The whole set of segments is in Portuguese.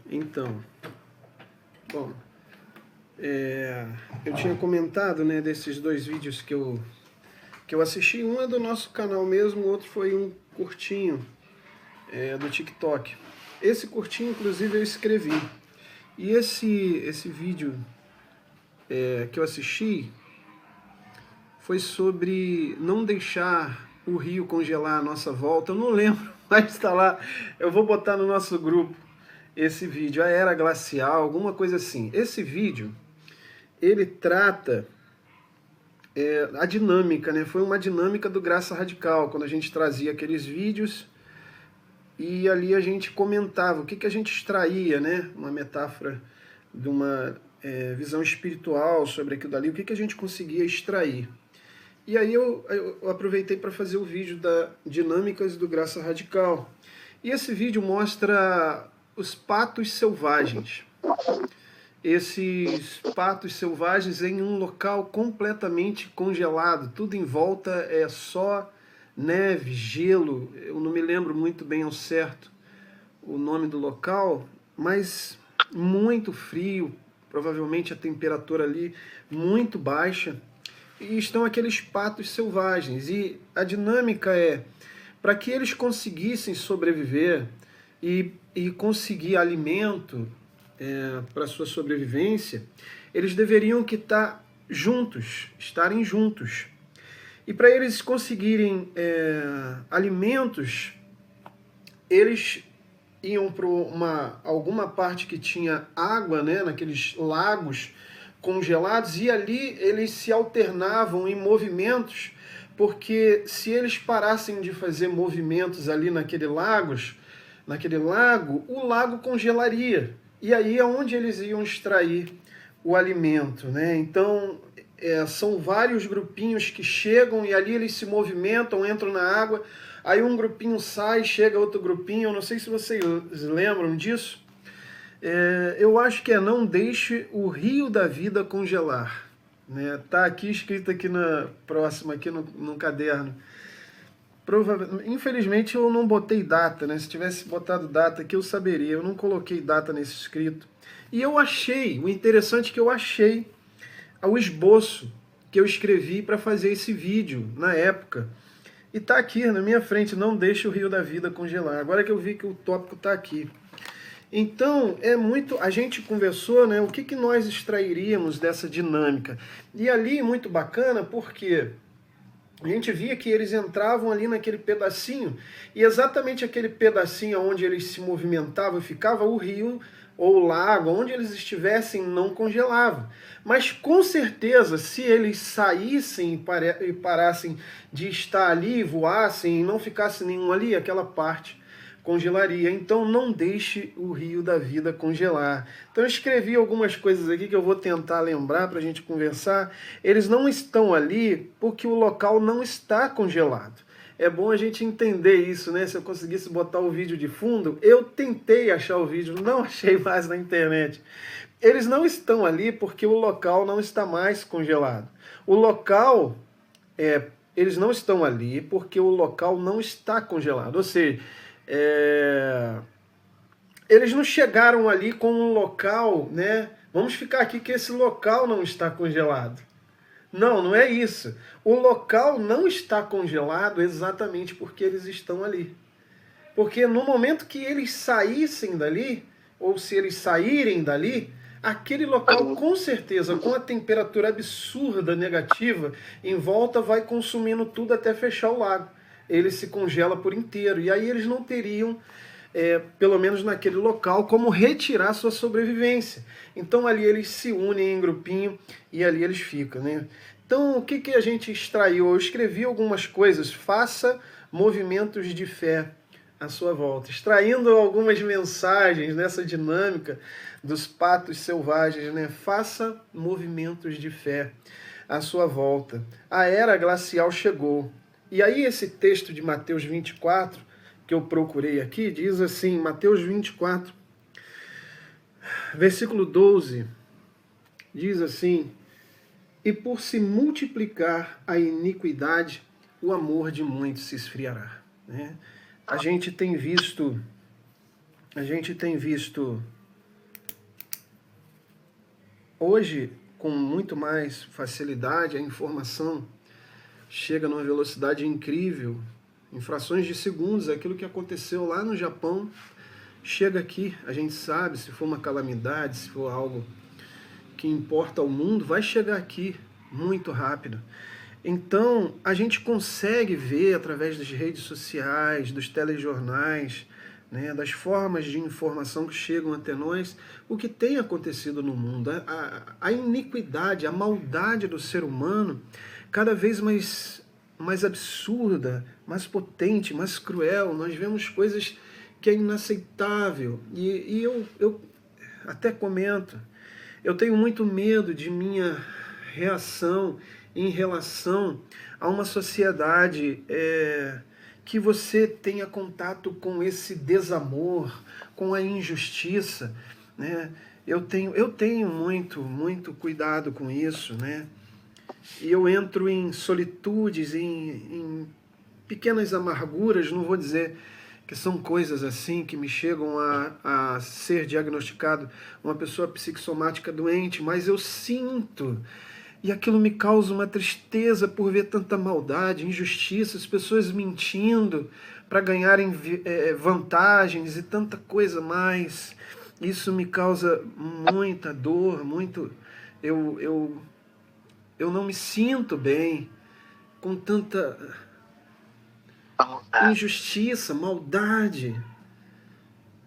Então, bom, eu tinha comentado, né, desses dois vídeos que eu assisti. Um é do nosso canal mesmo, o outro foi um curtinho do TikTok. Esse curtinho, inclusive, eu escrevi. E esse vídeo que eu assisti foi sobre não deixar o rio congelar à nossa volta. Eu não lembro, mas está lá. Eu vou botar no nosso grupo esse vídeo, a era glacial, alguma coisa assim. Esse vídeo, ele trata a dinâmica, né? Foi uma dinâmica do Graça Radical, quando a gente trazia aqueles vídeos e ali a gente comentava o que a gente extraía, né? Uma metáfora de uma visão espiritual sobre aquilo dali, o que a gente conseguia extrair. E aí eu aproveitei para fazer o vídeo da Dinâmicas do Graça Radical. E esse vídeo mostra os patos selvagens. Esses patos selvagens em um local completamente congelado. Tudo em volta é só neve, gelo. Eu não me lembro muito bem ao certo o nome do local, mas muito frio, provavelmente a temperatura ali muito baixa. E estão aqueles patos selvagens. E a dinâmica é, para que eles conseguissem sobreviver e conseguir alimento para sua sobrevivência, eles deveriam que estarem juntos. E para eles conseguirem alimentos, eles iam para alguma parte que tinha água, né, naqueles lagos congelados, e ali eles se alternavam em movimentos, porque se eles parassem de fazer movimentos ali naquele lago, o lago congelaria. E aí é onde eles iam extrair o alimento, né? Então, são vários grupinhos que chegam e ali eles se movimentam, entram na água, aí um grupinho sai, chega outro grupinho, eu não sei se vocês lembram disso. Eu acho que não deixe o rio da vida congelar. Né? Tá aqui escrito aqui na próxima, aqui no caderno. Infelizmente eu não botei data, né? Se tivesse botado data aqui eu saberia. Eu não coloquei data nesse escrito. E eu achei, o interessante é que eu achei o esboço que eu escrevi para fazer esse vídeo na época. E tá aqui na minha frente, não deixe o rio da vida congelar. Agora que eu vi que o tópico tá aqui. Então, a gente conversou, né, o que nós extrairíamos dessa dinâmica. E ali, muito bacana, porque a gente via que eles entravam ali naquele pedacinho, e exatamente aquele pedacinho onde eles se movimentavam, ficava o rio ou o lago, onde eles estivessem, não congelava. Mas com certeza, se eles saíssem e parassem de estar ali, voassem e não ficasse nenhum ali, aquela parte congelaria. Então não deixe o rio da vida congelar. Então eu escrevi algumas coisas aqui que eu vou tentar lembrar para a gente conversar. Eles não estão ali porque o local não está congelado. É bom a gente entender isso, né? Se eu conseguisse botar o vídeo de fundo, eu tentei achar o vídeo, não achei mais na internet. Eles não estão ali porque o local não está mais congelado. O local, eles não estão ali porque o local não está congelado. Ou seja, eles não chegaram ali com um local, né? Vamos ficar aqui que esse local não está congelado. Não, não é isso. O local não está congelado exatamente porque eles estão ali. Porque no momento que eles saíssem dali, ou se eles saírem dali, aquele local com certeza, com a temperatura absurda negativa, em volta vai consumindo tudo até fechar o lago. Ele se congela por inteiro. E aí eles não teriam, pelo menos naquele local, como retirar sua sobrevivência. Então ali eles se unem em grupinho e ali eles ficam, né? Então o que a gente extraiu? Eu escrevi algumas coisas. Faça movimentos de fé à sua volta, extraindo algumas mensagens nessa dinâmica dos patos selvagens, né? Faça movimentos de fé à sua volta. A era glacial chegou. E aí esse texto de Mateus 24, que eu procurei aqui, diz assim, Mateus 24, versículo 12, diz assim: e por se multiplicar a iniquidade, o amor de muitos se esfriará. Né? A gente tem visto Hoje, com muito mais facilidade, a informação chega numa velocidade incrível, em frações de segundos. Aquilo que aconteceu lá no Japão chega aqui. A gente sabe, se for uma calamidade, se for algo que importa ao mundo, vai chegar aqui muito rápido. Então, a gente consegue ver através das redes sociais, dos telejornais, né, das formas de informação que chegam até nós, o que tem acontecido no mundo. A iniquidade, a maldade do ser humano, cada vez mais absurda, mais potente, mais cruel. Nós vemos coisas que é inaceitável. E eu até comento, eu tenho muito medo de minha reação em relação a uma sociedade que você tenha contato com esse desamor, com a injustiça, né? Eu tenho muito cuidado com isso, né? E eu entro em solitudes, em pequenas amarguras, não vou dizer que são coisas assim que me chegam a ser diagnosticado uma pessoa psicossomática doente, mas eu sinto, e aquilo me causa uma tristeza por ver tanta maldade, injustiça, as pessoas mentindo para ganharem vantagens e tanta coisa mais. Isso me causa muita dor, muito. Eu não me sinto bem com tanta injustiça, maldade,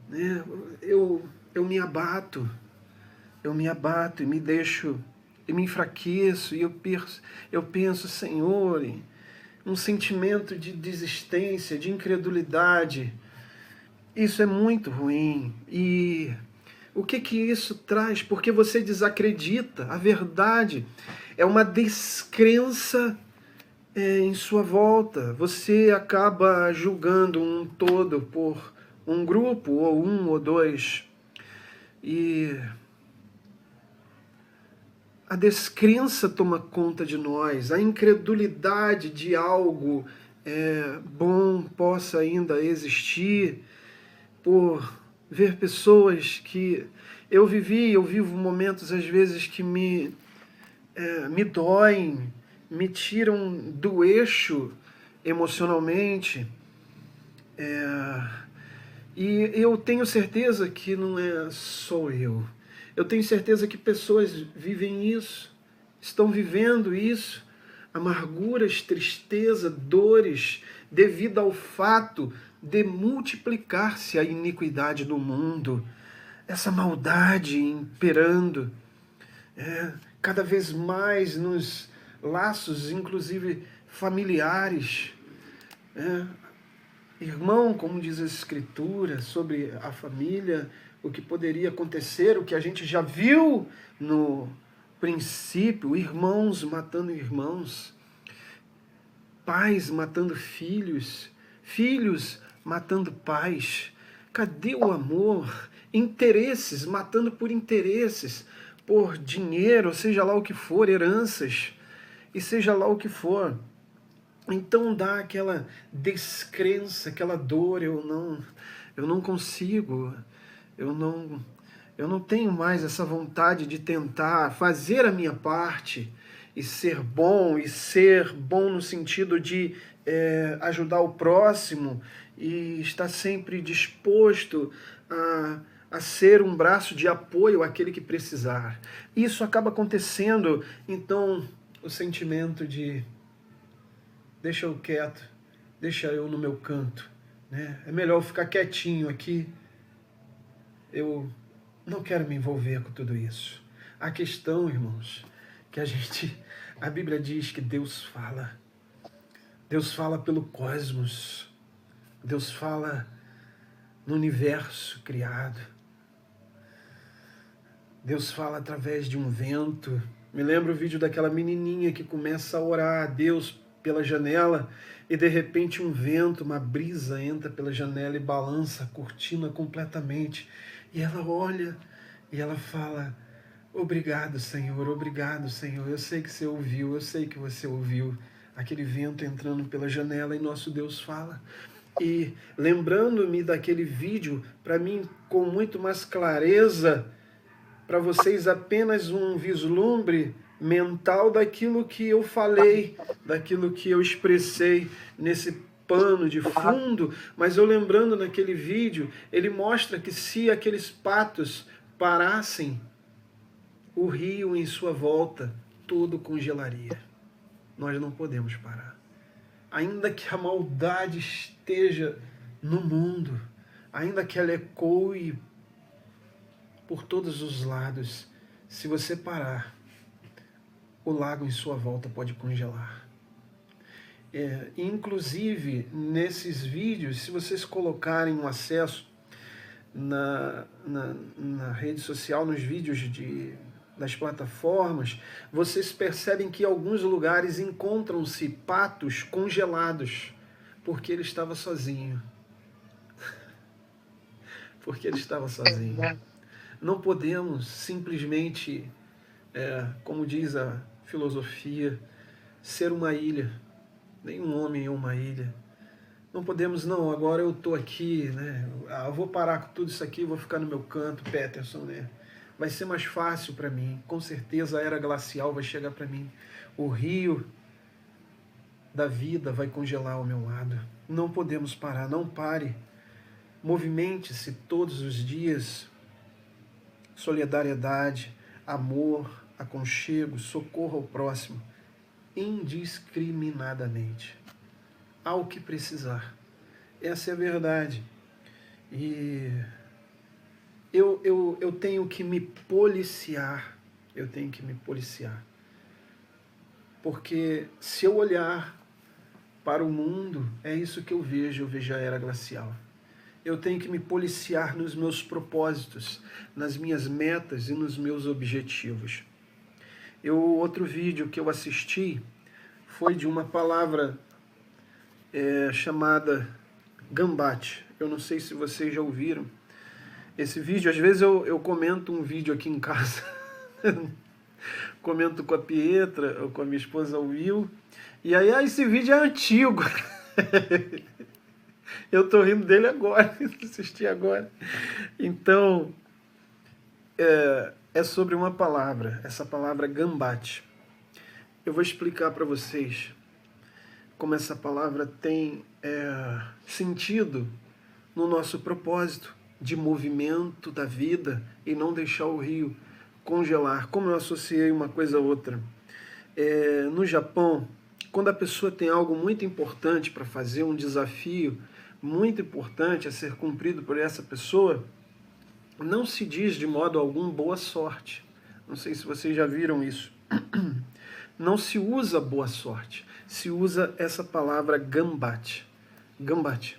né? Eu me abato, e me deixo, e me enfraqueço, e eu penso, Senhor, um sentimento de desistência, de incredulidade. Isso é muito ruim. E o que isso traz? Porque você desacredita. A verdade é uma descrença em sua volta. Você acaba julgando um todo por um grupo, ou um ou dois. E a descrença toma conta de nós, a incredulidade de algo bom possa ainda existir, por ver pessoas que eu vivo momentos às vezes que me doem, me tiram do eixo emocionalmente, e eu tenho certeza que não é só eu. Eu tenho certeza que pessoas vivem isso, estão vivendo isso, amarguras, tristeza, dores, devido ao fato de multiplicar-se a iniquidade no mundo, essa maldade imperando cada vez mais nos laços, inclusive familiares. Irmão, como diz a Escritura, sobre a família, o que poderia acontecer, o que a gente já viu no princípio, irmãos matando irmãos, pais matando filhos, filhos matando pais. Cadê o amor? Interesses, matando por interesses, por dinheiro, seja lá o que for, heranças, e seja lá o que for. Então dá aquela descrença, aquela dor. Eu não consigo, eu não tenho mais essa vontade de tentar fazer a minha parte e ser bom no sentido de ajudar o próximo e estar sempre disposto a ser um braço de apoio àquele que precisar. Isso acaba acontecendo, então, o sentimento de deixa eu quieto, deixa eu no meu canto, né? É melhor eu ficar quietinho aqui. Eu não quero me envolver com tudo isso. A questão, irmãos, que a Bíblia diz que Deus fala pelo cosmos, Deus fala no universo criado, Deus fala através de um vento. Me lembro o vídeo daquela menininha que começa a orar a Deus pela janela e de repente um vento, uma brisa entra pela janela e balança a cortina completamente. E ela olha e ela fala: obrigado, Senhor, eu sei que você ouviu, eu sei que você ouviu aquele vento entrando pela janela, e nosso Deus fala. E lembrando-me daquele vídeo, para mim, com muito mais clareza, para vocês apenas um vislumbre mental daquilo que eu falei, daquilo que eu expressei nesse pano de fundo, mas eu lembrando naquele vídeo, ele mostra que se aqueles patos parassem, o rio em sua volta todo congelaria. Nós não podemos parar. Ainda que a maldade esteja no mundo, ainda que ela ecoe por todos os lados, se você parar, o lago em sua volta pode congelar. Inclusive, nesses vídeos, se vocês colocarem um acesso na rede social, nos vídeos das plataformas, vocês percebem que em alguns lugares encontram-se patos congelados, porque ele estava sozinho. Porque ele estava sozinho. Não podemos simplesmente, como diz a filosofia, ser uma ilha. Nenhum homem é uma ilha. Não podemos, não, agora eu estou aqui, né? Eu vou parar com tudo isso aqui, vou ficar no meu canto, Peterson, né? Vai ser mais fácil para mim. Com certeza a era glacial vai chegar para mim. O rio da vida vai congelar ao meu lado. Não podemos parar, não pare. Movimente-se todos os dias. Solidariedade, amor, aconchego, socorro ao próximo, indiscriminadamente, ao que precisar. Essa é a verdade. E eu tenho que me policiar, porque se eu olhar para o mundo, é isso que eu vejo a era glacial. Eu tenho que me policiar nos meus propósitos, nas minhas metas e nos meus objetivos. Outro vídeo que eu assisti foi de uma palavra chamada gambate. Eu não sei se vocês já ouviram esse vídeo. Às vezes eu comento um vídeo aqui em casa, comento com a Pietra ou com a minha esposa Will, e aí esse vídeo é antigo. Eu estou rindo dele agora, assisti agora. Então, é sobre uma palavra, essa palavra gambate. Eu vou explicar para vocês como essa palavra tem sentido no nosso propósito de movimento da vida e não deixar o rio congelar. Como eu associei uma coisa a outra. No Japão, quando a pessoa tem algo muito importante para fazer, um desafio muito importante a ser cumprido por essa pessoa, não se diz de modo algum boa sorte. Não sei se vocês já viram isso. Não se usa boa sorte, se usa essa palavra gambate. Gambate.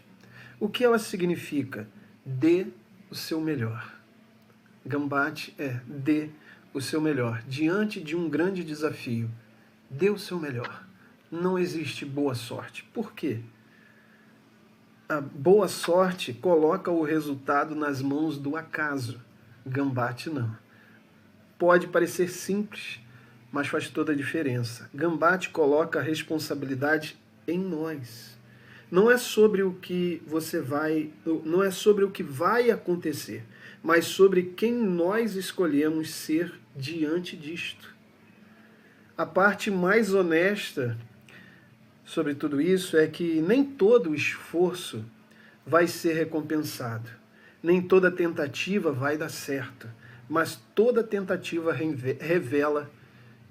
O que ela significa? Dê o seu melhor. Gambate dê o seu melhor. Diante de um grande desafio, dê o seu melhor. Não existe boa sorte. Por quê? A boa sorte coloca o resultado nas mãos do acaso. Gambate não. Pode parecer simples, mas faz toda a diferença. Gambate coloca a responsabilidade em nós. Não é sobre o que não é sobre o que vai acontecer, mas sobre quem nós escolhemos ser diante disto. A parte mais honesta sobre tudo isso é que nem todo o esforço vai ser recompensado, nem toda tentativa vai dar certo, mas toda tentativa revela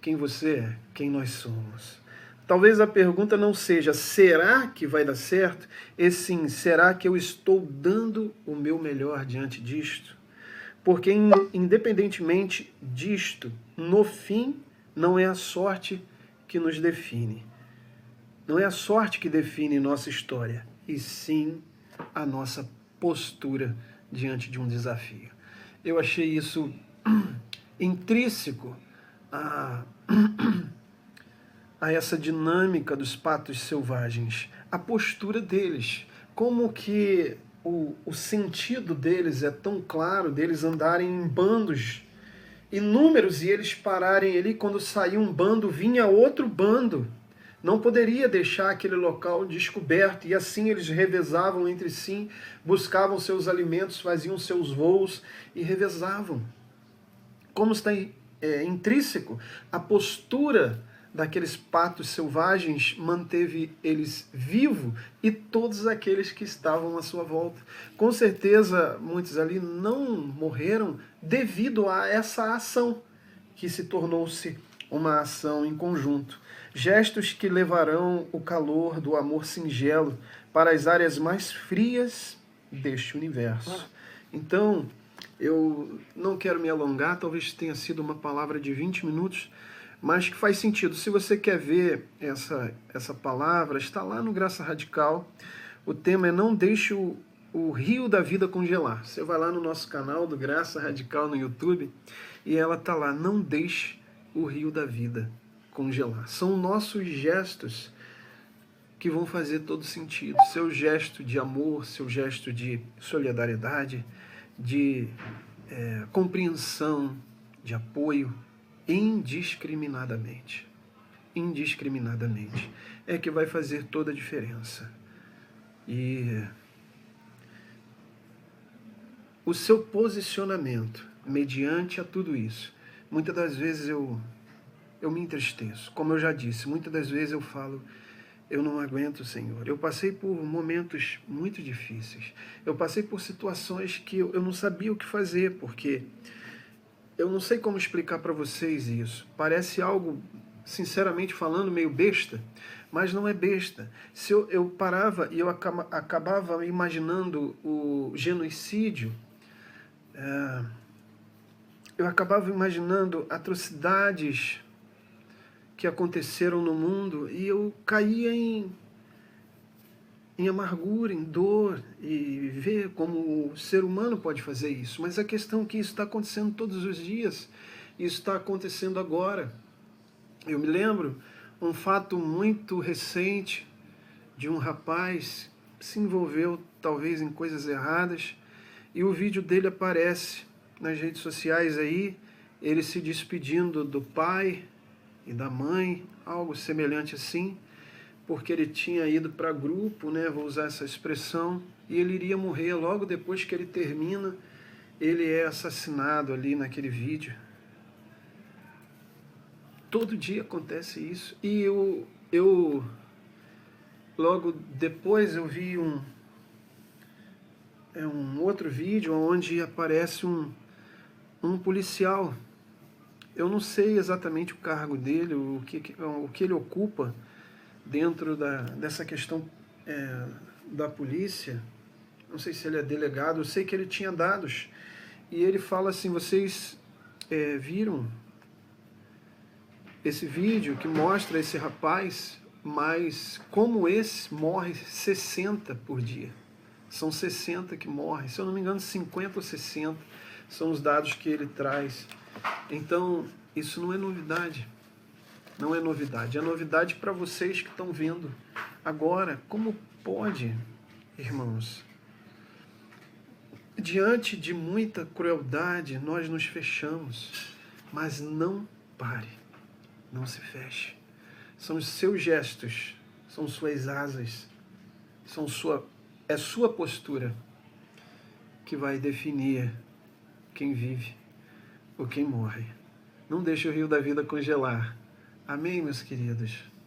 quem você é, quem nós somos. Talvez a pergunta não seja, será que vai dar certo? E sim, será que eu estou dando o meu melhor diante disto? Porque independentemente disto, no fim, não é a sorte que nos define. Não é a sorte que define nossa história, e sim a nossa postura diante de um desafio. Eu achei isso intrínseco a essa dinâmica dos patos selvagens, a postura deles, como que o sentido deles é tão claro, deles andarem em bandos inúmeros e eles pararem ali, quando saía um bando, vinha outro bando. Não poderia deixar aquele local descoberto, e assim eles revezavam entre si, buscavam seus alimentos, faziam seus voos e revezavam. como está intrínseco, a postura daqueles patos selvagens manteve eles vivos e todos aqueles que estavam à sua volta. Com certeza, muitos ali não morreram devido a essa ação, que se tornou-se uma ação em conjunto. Gestos que levarão o calor do amor singelo para as áreas mais frias deste universo. Então, eu não quero me alongar, talvez tenha sido uma palavra de 20 minutos, mas que faz sentido. Se você quer ver essa palavra, está lá no Graça Radical. O tema é Não Deixe o Rio da Vida Congelar. Você vai lá no nosso canal do Graça Radical no YouTube e ela está lá, Não Deixe o Rio da Vida Congelar. São nossos gestos que vão fazer todo sentido. Seu gesto de amor, seu gesto de solidariedade, de compreensão, de apoio, indiscriminadamente. Indiscriminadamente. É que vai fazer toda a diferença. E o seu posicionamento mediante a tudo isso, muitas das vezes eu me entristeço. Como eu já disse, muitas das vezes eu falo, eu não aguento, Senhor. Eu passei por momentos muito difíceis. Eu passei por situações que eu não sabia o que fazer, porque eu não sei como explicar para vocês isso. Parece algo, sinceramente falando, meio besta, mas não é besta. Se eu parava e eu acabava imaginando o genocídio, eu acabava imaginando atrocidades que aconteceram no mundo e eu caía em amargura, em dor, e ver como o ser humano pode fazer isso. Mas a questão é que isso está acontecendo todos os dias, isso está acontecendo agora. Eu me lembro um fato muito recente de um rapaz que se envolveu talvez em coisas erradas e o vídeo dele aparece nas redes sociais aí, ele se despedindo do pai e da mãe, algo semelhante assim, porque ele tinha ido para grupo, né, vou usar essa expressão, e ele iria morrer logo depois que ele termina, ele é assassinado ali naquele vídeo. Todo dia acontece isso. E eu logo depois eu vi um outro vídeo onde aparece um policial. Eu não sei exatamente o cargo dele, o que ele ocupa dentro dessa questão da polícia. Não sei se ele é delegado, eu sei que ele tinha dados. E ele fala assim, vocês viram esse vídeo que mostra esse rapaz, mas como esse morre 60 por dia. São 60 que morrem, se eu não me engano 50 ou 60 são os dados que ele traz. Então, isso não é novidade. Não é novidade. É novidade para vocês que estão vendo agora. Como pode, irmãos? Diante de muita crueldade, nós nos fechamos. Mas não pare. Não se feche. São os seus gestos, são suas asas, é sua postura que vai definir quem vive ou quem morre. Não deixe o rio da vida congelar. Amém, meus queridos?